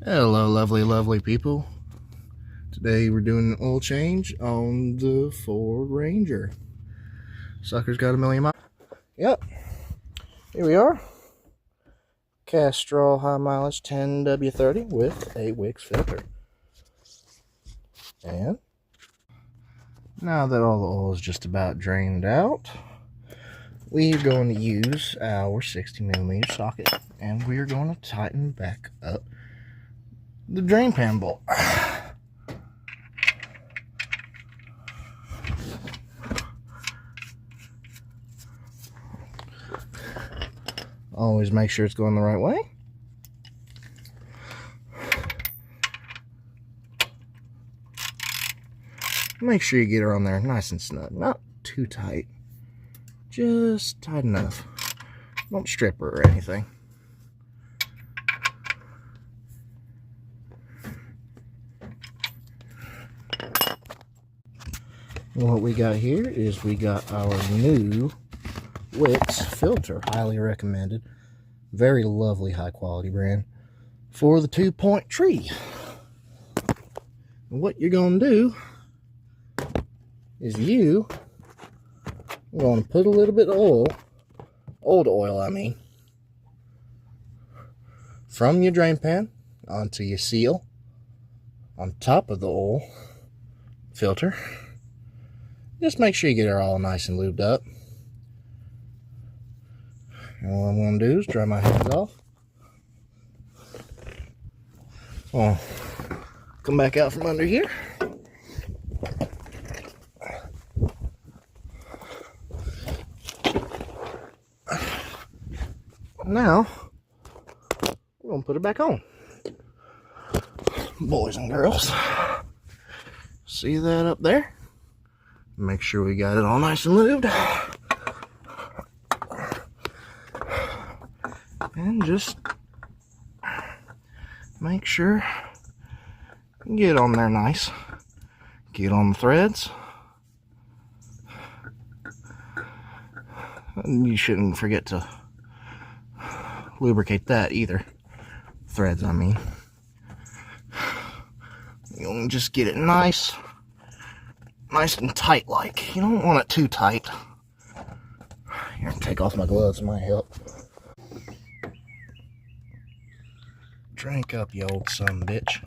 Hello, lovely people. Today we're doing an oil change on the Ford Ranger. Sucker's got 1,000,000 miles. Yep, here we are. Castrol high mileage 10W30 with a Wix filter. And now that all the oil is just about drained out, we're going to use our 60mm socket and we're going to tighten back up the drain pan bolt. Always make sure it's going the right way. Make sure you get her on there nice and snug, not too tight, just tight enough. Don't strip her or anything. What we got here is we got our new Wix filter, highly recommended, very lovely, high quality brand for the 2-point tree. And what you're going to do is you're going to put a little bit of old oil, from your drain pan onto your seal on top of the oil filter. Just make sure you get her all nice and lubed up. And what I'm going to do is dry my hands off. I'll come back out from under here. Now, we're going to put it back on. Boys and girls, see that up there? Make sure we got it all nice and lubed. And just make sure you get on there nice. Get on the threads. And you shouldn't forget to lubricate that either. Threads, You'll just get it nice and tight like. You don't want it too tight. Here, take off my gloves, it might help. Drink up, you old son of a bitch.